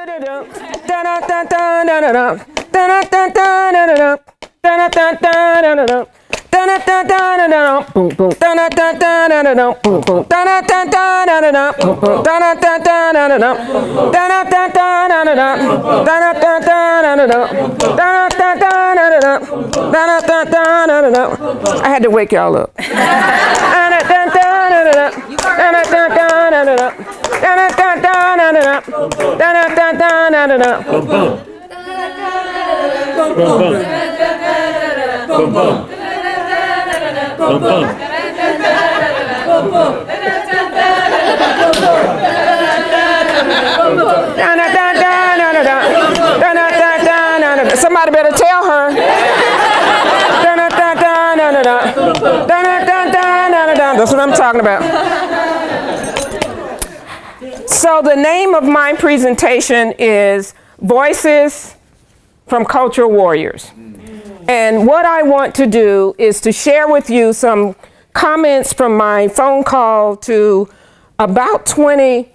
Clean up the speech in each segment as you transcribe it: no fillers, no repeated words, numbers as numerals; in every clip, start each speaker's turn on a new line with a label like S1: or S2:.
S1: I had to wake y'all up. Somebody better tell her. That's what I'm talking about. So the name of my presentation is Voices from Cultural Warriors. And what I want to do is to share with you some comments from my phone call to about 20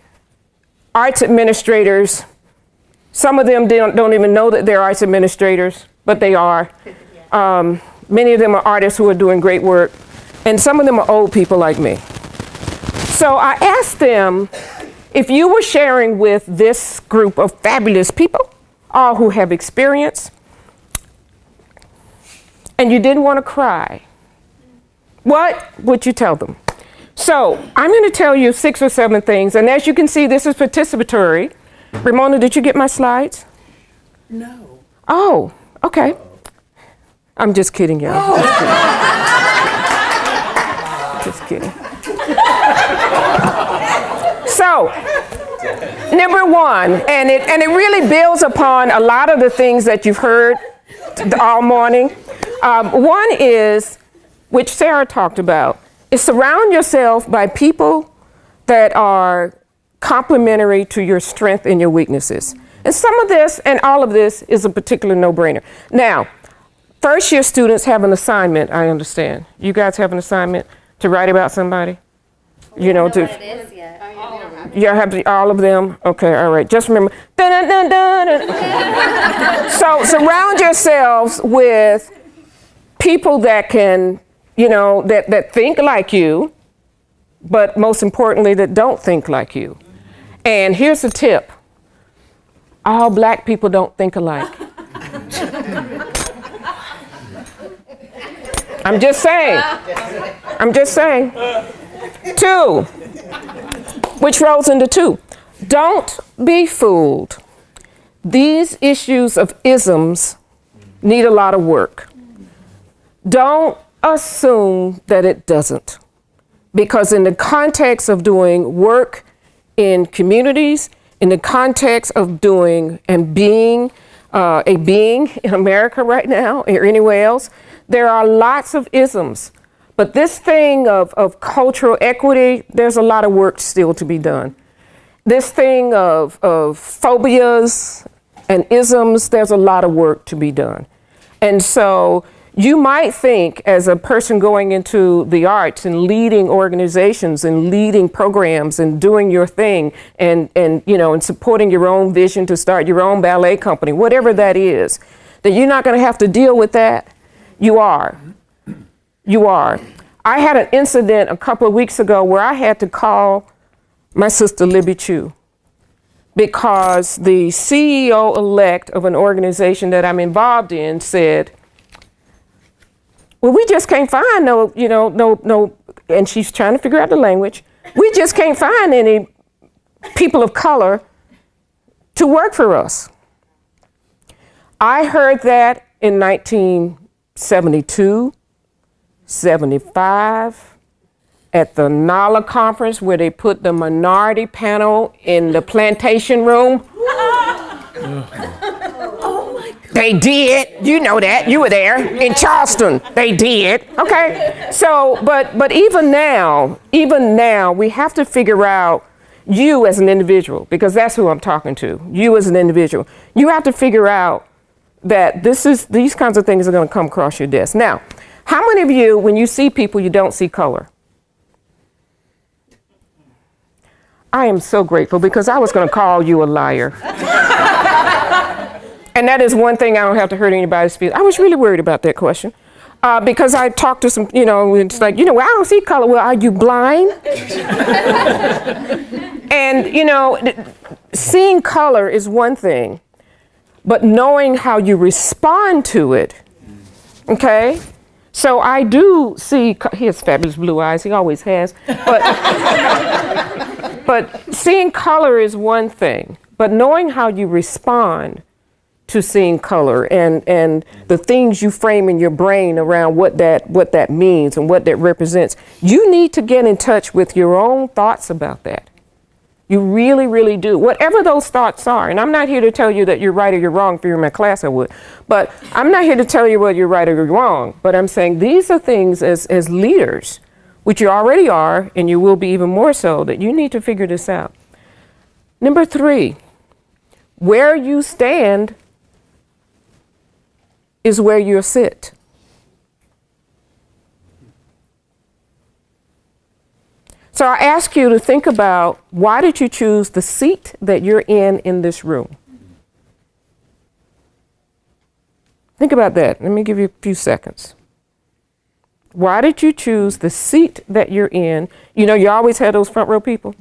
S1: arts administrators. Some of them don't even know that they're arts administrators, but they are. Many of them are artists who are doing great work, and some of them are old people like me. So I asked them, if you were sharing with this group of fabulous people, all who have experience, and you didn't want to cry, what would you tell them? So I'm going to tell you 6 or 7 things, and as you can see, this is participatory. Ramona, did you get my slides?
S2: No.
S1: Oh, okay. I'm just kidding, y'all. Oh. Just kidding. So, number 1, and it really builds upon a lot of the things that you've heard all morning. One is, which Sarah talked about, is surround yourself by people that are complementary to your strength and your weaknesses. And some of this and all of this is a particular no-brainer. Now, first year students have an assignment, I understand. You guys have an assignment to write about somebody? You know, to. What it is yet. You have all of them? Okay, all right. Just remember. So surround yourselves with people that can, you know, that think like you, but most importantly, that don't think like you. And here's a tip. All black people don't think alike. I'm just saying. I'm just saying. 2, which rolls into 2. Don't be fooled. These issues of isms need a lot of work. Don't assume that it doesn't. Because in the context of doing work in communities, in the context of doing and being a being in America right now or anywhere else, there are lots of isms. But this thing of cultural equity, there's a lot of work still to be done. This thing of phobias and isms, there's a lot of work to be done. And so you might think, as a person going into the arts and leading organizations and leading programs and doing your thing and you know, and supporting your own vision to start your own ballet company, whatever that is, that you're not going to have to deal with that. You are. You are. I had an incident a couple of weeks ago where I had to call my sister Libby Chu because the CEO-elect of an organization that I'm involved in said, well, we just can't find no, and she's trying to figure out the language. We just can't find any people of color to work for us. I heard that in 1972, 75, at the NALA conference where they put the minority panel in the plantation room. Oh my God. They did. You know that. You were there in Charleston. They did. Okay. So, but even now, we have to figure out you as an individual, because that's who I'm talking to. You as an individual. You have to figure out that these kinds of things are going to come across your desk. Now, how many of you, when you see people, you don't see color? I am so grateful because I was going to call you a liar. And that is one thing I don't have to hurt anybody's feelings. I was really worried about that question. Because I talked to some, it's like, well, I don't see color. Well, are you blind? And, seeing color is one thing, but knowing how you respond to it, okay? So I do see, he has fabulous blue eyes, he always has, but seeing color is one thing, but knowing how you respond to seeing color and the things you frame in your brain around what that means and what that represents, you need to get in touch with your own thoughts about that. You really, really do. Whatever those thoughts are, and I'm not here to tell you that you're right or you're wrong. If you're in my class, I would. But I'm not here to tell you whether you're right or you're wrong. But I'm saying these are things as leaders, which you already are, and you will be even more so, that you need to figure this out. Number 3, where you stand is where you'll sit. So I ask you to think about, why did you choose the seat that you're in this room? Think about that. Let me give you a few seconds. Why did you choose the seat that you're in? You always had those front row people.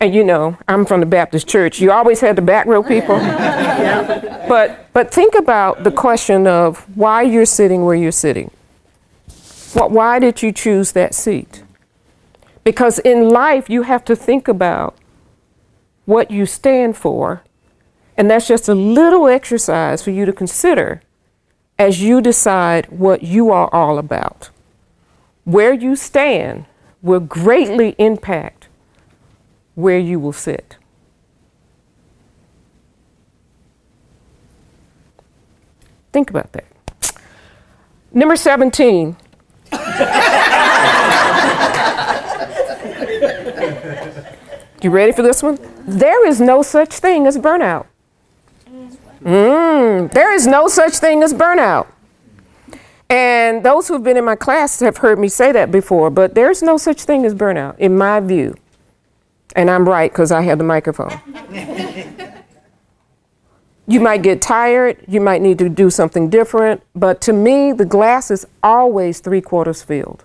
S1: And I'm from the Baptist church. You always had the back row people. But think about the question of why you're sitting where you're sitting. Why did you choose that seat? Because in life, you have to think about what you stand for. And that's just a little exercise for you to consider as you decide what you are all about. Where you stand will greatly impact where you will sit. Think about that. Number 17. You ready for this one? There is no such thing as burnout. There is no such thing as burnout. And those who've been in my class have heard me say that before, but there's no such thing as burnout, in my view. And I'm right, because I have the microphone. You might get tired, you might need to do something different, but to me, the glass is always 3/4 filled.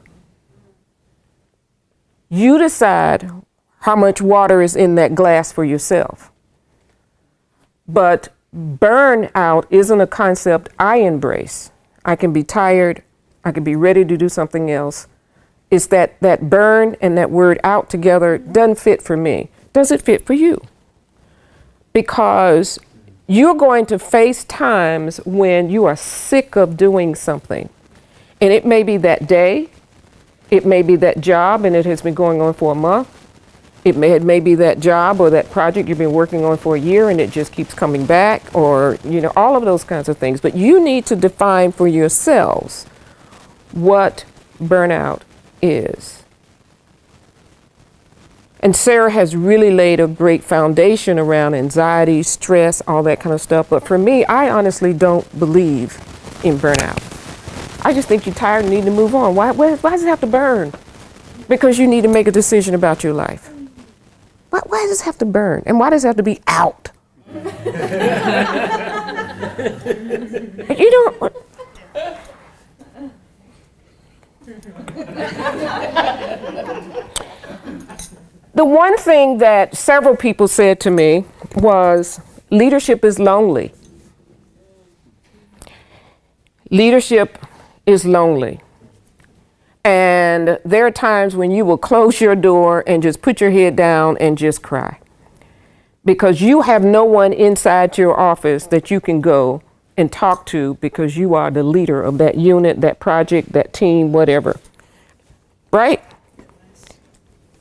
S1: You decide how much water is in that glass for yourself. But burnout isn't a concept I embrace. I can be tired, I can be ready to do something else. It's that burn and that word out together doesn't fit for me. Does it fit for you? Because you're going to face times when you are sick of doing something. And it may be that day, it may be that job and it has been going on for a month. It may be that job or that project you've been working on for a year and it just keeps coming back, or, all of those kinds of things. But you need to define for yourselves what burnout is. And Sarah has really laid a great foundation around anxiety, stress, all that kind of stuff. But for me, I honestly don't believe in burnout. I just think you're tired and need to move on. Why does it have to burn? Because you need to make a decision about your life. Why does it have to burn? And why does it have to be out? You don't. The one thing that several people said to me was, leadership is lonely. Leadership is lonely. And there are times when you will close your door and just put your head down and just cry. Because you have no one inside your office that you can go and talk to, because you are the leader of that unit, that project, that team, whatever. Right?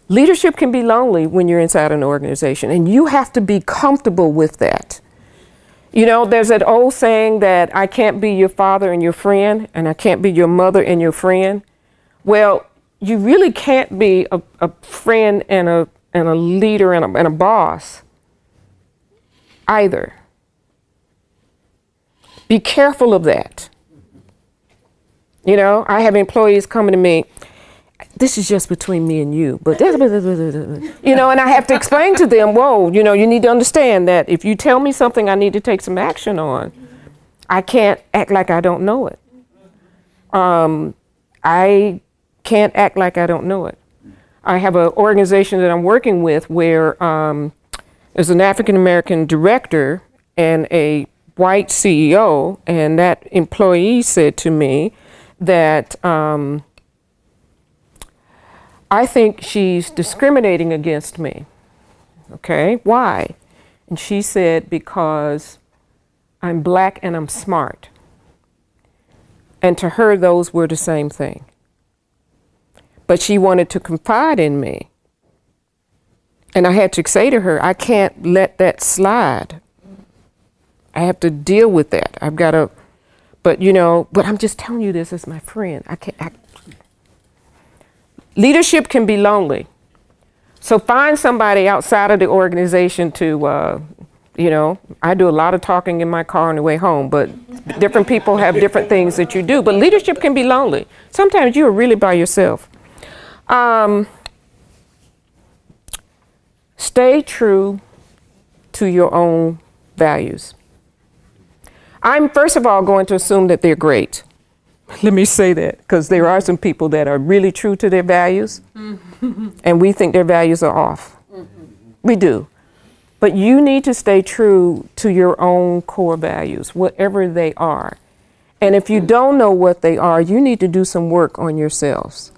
S1: Leadership can be lonely when you're inside an organization, and you have to be comfortable with that. There's that old saying that I can't be your father and your friend, and I can't be your mother and your friend. Well, you really can't be a friend and a leader and a boss either. Be careful of that. I have employees coming to me this is just between me and you, but you know, and I have to explain to them, whoa, you know, you need to understand that if you tell me something I need to take some action on, I can't act like I don't know it. I can't act like I don't know it. I have an organization that I'm working with where there's an African-American director and a white CEO, and that employee said to me that I think she's discriminating against me. Okay, why? And she said, because I'm black and I'm smart. And to her, those were the same thing. But she wanted to confide in me. And I had to say to her, I can't let that slide. I have to deal with that. I've got to, but you know, but I'm just telling you this as my friend. Leadership can be lonely. So find somebody outside of the organization to, you know, I do a lot of talking in my car on the way home, but different people have different things that you do. But leadership can be lonely. Sometimes you are really by yourself. Stay true to your own values. I'm first of all going to assume that they're great. Let me say that, because there are some people that are really true to their values, and we think their values are off. We do. But you need to stay true to your own core values, whatever they are. And if you don't know what they are, you need to do some work on yourselves.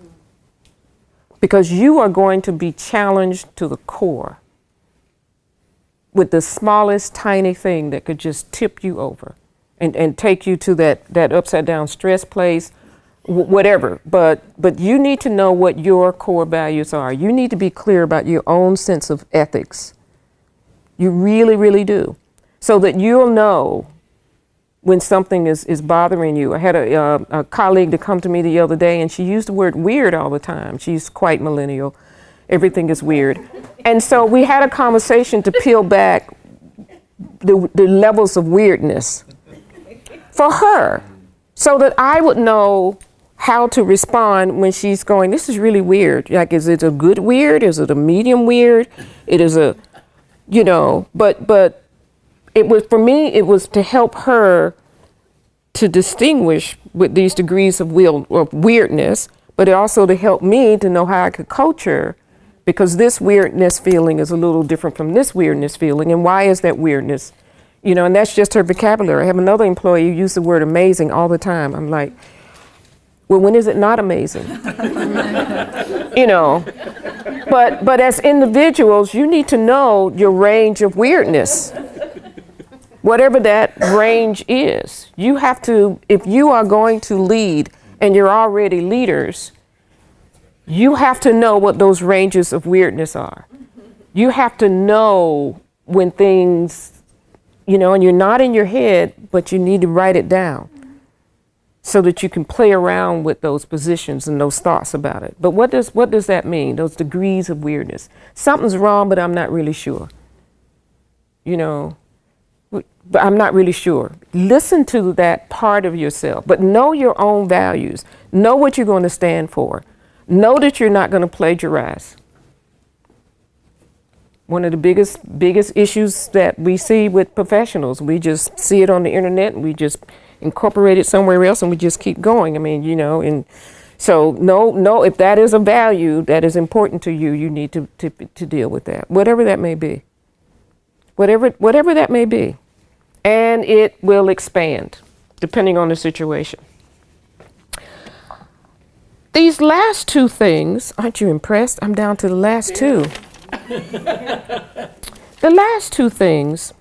S1: Because you are going to be challenged to the core with the smallest tiny thing that could just tip you over and take you to that upside down stress place, whatever. But you need to know what your core values are. You need to be clear about your own sense of ethics. You really, really do. So that you'll know when something is bothering you. I had a colleague to come to me the other day, and she used the word weird all the time. She's quite millennial. Everything is weird. And so we had a conversation to peel back the levels of weirdness for her, so that I would know how to respond when she's going, this is really weird. Like, is it a good weird? Is it a medium weird? It is a, you know, but it was, for me, it was to help her to distinguish with these degrees of weirdness, but also to help me to know how I could coach her, because this weirdness feeling is a little different from this weirdness feeling. And why is that weirdness? You know, and that's just her vocabulary. I have another employee who uses the word amazing all the time. I'm like, well, when is it not amazing? You know, but as individuals, you need to know your range of weirdness. Whatever that range is, you have to, if you are going to lead and you're already leaders, you have to know what those ranges of weirdness are. You have to know when things, you know, and you're not in your head, but you need to write it down so that you can play around with those positions and those thoughts about it. But what does that mean? Those degrees of weirdness. Something's wrong, but I'm not really sure. You know, but I'm not really sure. Listen to that part of yourself, but know your own values. Know what you're going to stand for. Know that you're not going to plagiarize. One of the biggest issues that we see with professionals, we just see it on the internet and we just incorporate it somewhere else and we just keep going. I mean, you know, and so no, if that is a value that is important to you, you need to deal with that, whatever that may be. Whatever that may be. And it will expand depending on the situation. These last two things, aren't you impressed? I'm down to the last two. The last two things,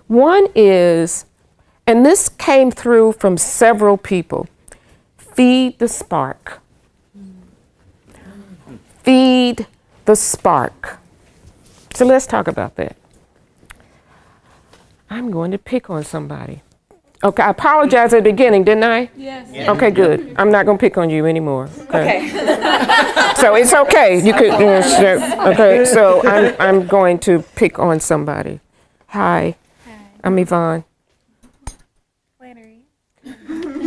S1: one is, and this came through from several people, feed the spark. Feed the spark. So let's talk about that. I'm going to pick on somebody. Okay, I apologized at the beginning, didn't I?
S2: Yes.
S3: Yeah.
S1: Okay, good. I'm not going to pick on you anymore. Okay. So it's okay. You could. Okay. So I'm going to pick on somebody. Hi.
S2: Hi.
S1: I'm Yvonne.
S2: Flannery.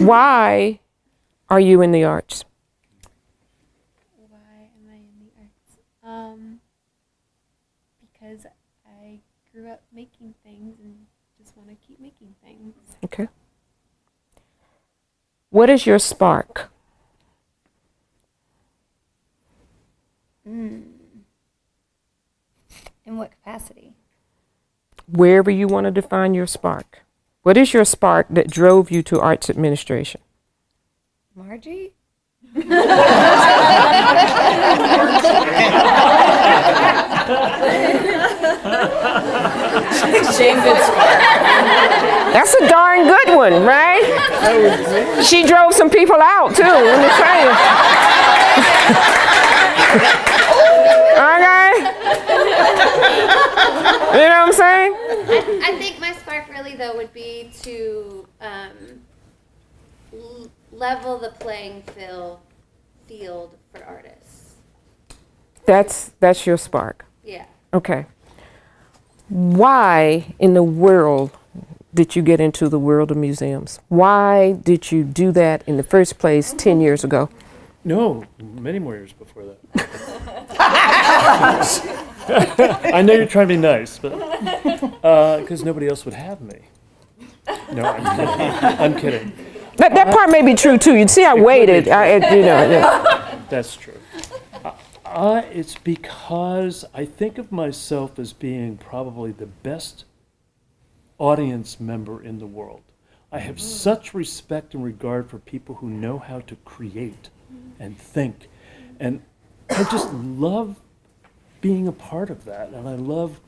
S1: Why are you in the arts?
S2: grew up making things and just want to keep making things.
S1: Okay. What is your spark?
S3: In what capacity?
S1: Wherever you want to define your spark. What is your spark that drove you to arts administration?
S3: Margie?
S1: That's a darn good one, right? She drove some people out too, let me tell you. Okay? You know what I'm saying?
S4: I think my spark really though would be to level the playing field for artists.
S1: That's your spark.
S4: Yeah.
S1: Okay. Why in the world did you get into the world of museums? Why did you do that in the first place 10 years ago?
S5: No, many more years before that. I know you're trying to be nice, but because nobody else would have me. No, I'm kidding.
S1: That part may be true too. You see, I waited. Yeah.
S5: That's true. It's because I think of myself as being probably the best audience member in the world. I have such respect and regard for people who know how to create and think. And I just love being a part of that. And I love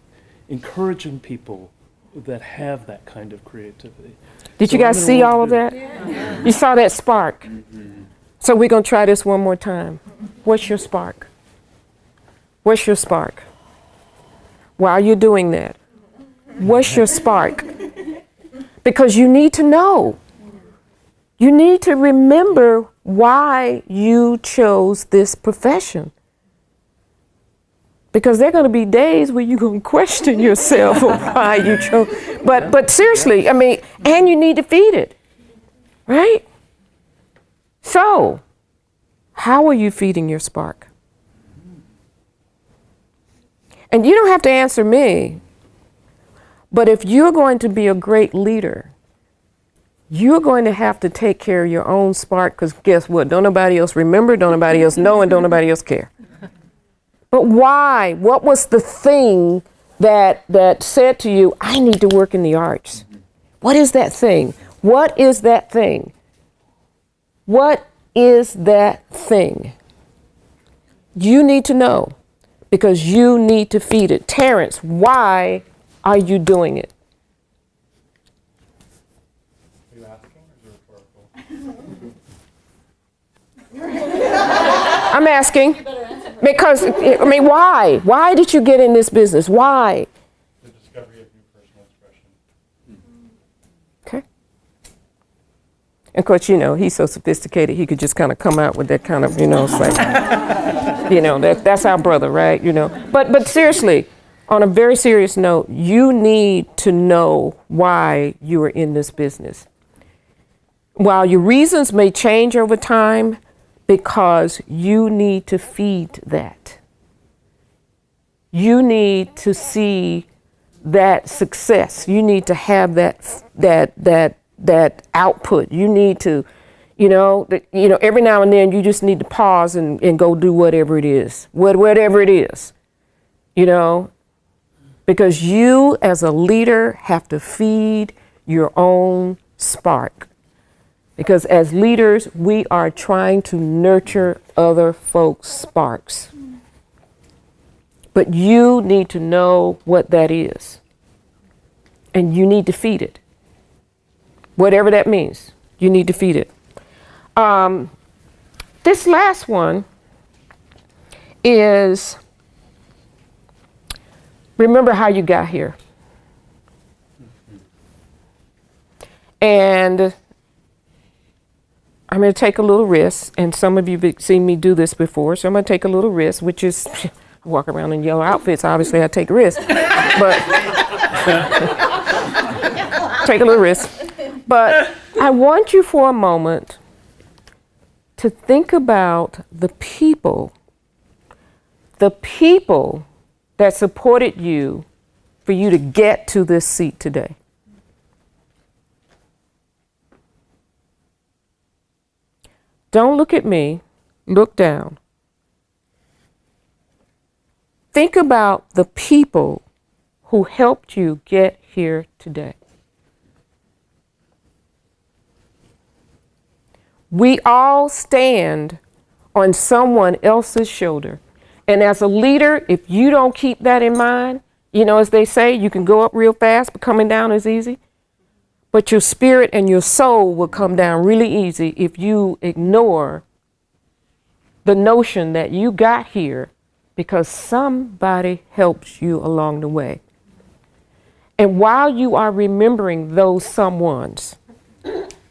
S5: encouraging people that have that kind of creativity.
S1: Did you guys see all of that? Yeah. You saw that spark. Mm-hmm. So we're going to try this one more time. What's your spark? What's your spark? While you're doing that, what's your spark? Because you need to know. You need to remember why you chose this profession. Because there are going to be days where you're going to question yourself of why you chose. But seriously, I mean, and you need to feed it, right? So, how are you feeding your spark? And you don't have to answer me, but if you're going to be a great leader, you're going to have to take care of your own spark, because guess what? Don't nobody else remember, don't nobody else know, and don't nobody else care. But why? What was the thing that said to you, I need to work in the arts? What is that thing? What is that thing? What is that thing? You need to know, because you need to feed it. Terrence, why are you doing it?
S6: Are you asking or is it rhetorical?
S1: I'm asking. Because, I mean, why? Why did you get in this business? Why?
S6: The discovery of new personal expression.
S1: Okay. And of course, you know, he's so sophisticated, he could just kind of come out with that kind of, you know, it's like, you know, that's our brother, right? You know, but seriously, on a very serious note, you need to know why you are in this business. While your reasons may change over time, because you need to feed that. You need to see that success. You need to have that output. You need to, every now and then you just need to pause and go do whatever it is, whatever it is, because you as a leader have to feed your own spark. Because as leaders, we are trying to nurture other folks' sparks. But you need to know what that is. And you need to feed it. Whatever that means, you need to feed it. This last one is, remember how you got here. And I'm going to take a little risk, and some of you have seen me do this before, so I'm going to take a little risk, which is walk around in yellow outfits. Obviously, I take risks, but take a little risk. But I want you for a moment to think about the people that supported you for you to get to this seat today. Don't look at me, look down. Think about the people who helped you get here today. We all stand on someone else's shoulder. And as a leader, if you don't keep that in mind, you know, as they say, you can go up real fast, but coming down is easy. But your spirit and your soul will come down really easy if you ignore the notion that you got here because somebody helps you along the way. And while you are remembering those someones,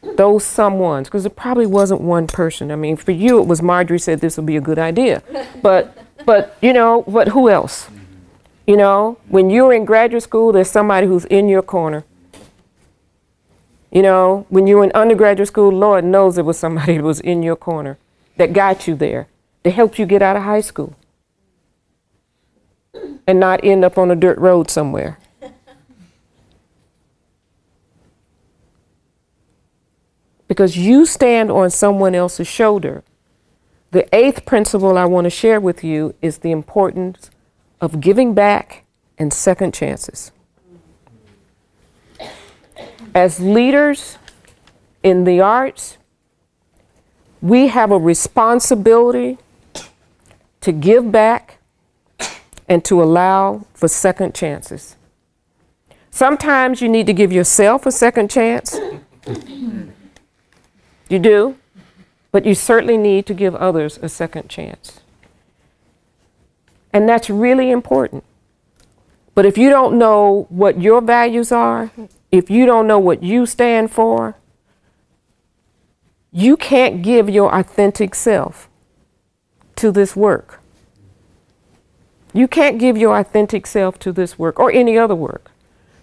S1: because it probably wasn't one person. I mean, for you, it was Marjorie said this would be a good idea. But who else? You know, when you're in graduate school, there's somebody who's in your corner. You know, when you were in undergraduate school, Lord knows there was somebody that was in your corner that got you there, that helped you get out of high school and not end up on a dirt road somewhere. Because you stand on someone else's shoulder. The 8th principle I want to share with you is the importance of giving back and second chances. As leaders in the arts, we have a responsibility to give back and to allow for second chances. Sometimes you need to give yourself a second chance. You do, but you certainly need to give others a second chance. And that's really important. But if you don't know what your values are, if you don't know what you stand for, you can't give your authentic self to this work. You can't give your authentic self to this work or any other work.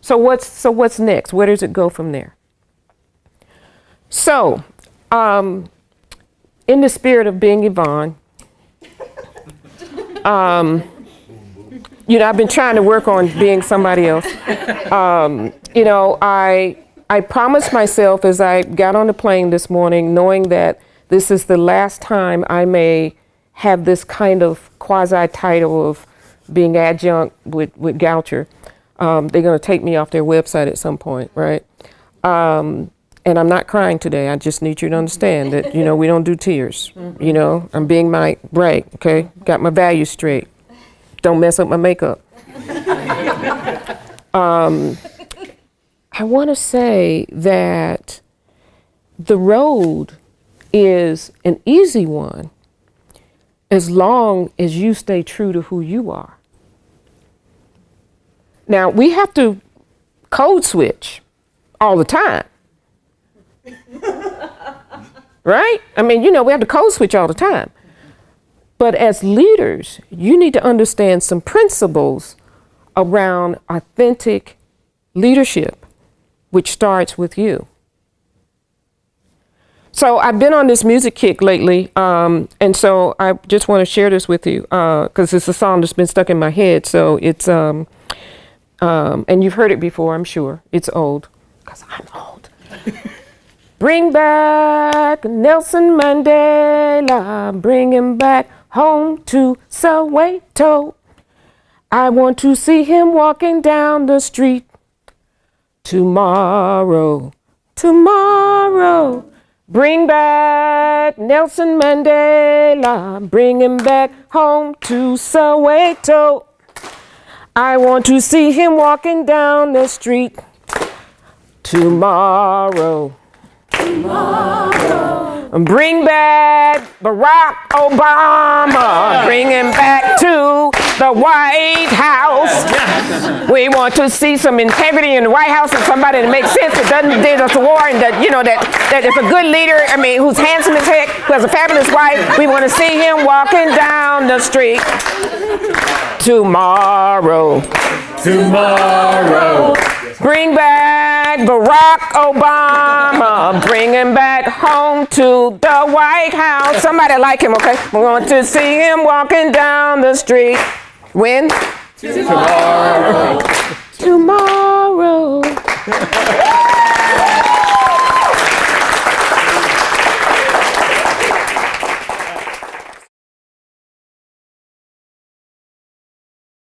S1: So what's next? Where does it go from there? So, in the spirit of being Yvonne, I've been trying to work on being somebody else. I promised myself as I got on the plane this morning, knowing that this is the last time I may have this kind of quasi-title of being adjunct with Goucher. They're going to take me off their website at some point, right? And I'm not crying today. I just need you to understand that, we don't do tears. I'm being right, okay? Got my values straight. Don't mess up my makeup. I want to say that the road is an easy one as long as you stay true to who you are. Now, we have to code switch all the time. Right? I mean, we have to code switch all the time. But as leaders, you need to understand some principles around authentic leadership, which starts with you. So I've been on this music kick lately, and so I just want to share this with you because it's a song that's been stuck in my head. So it's, and you've heard it before, I'm sure. It's old, because I'm old. Bring back Nelson Mandela, bring him back home to Soweto. I want to see him walking down the street tomorrow. Bring back Nelson Mandela, bring him back home to Soweto. I want to see him walking down the street tomorrow. Bring back Barack Obama, bring him back to the White House. We want to see some integrity in the White House and somebody that makes sense, that doesn't do us war, and that is a good leader, who's handsome as heck, who has a fabulous wife. We want to see him walking down the street tomorrow. Bring back Barack Obama, bring him back home to the White House. Somebody like him, okay? We want to see him walking down the street. When? Tomorrow. tomorrow.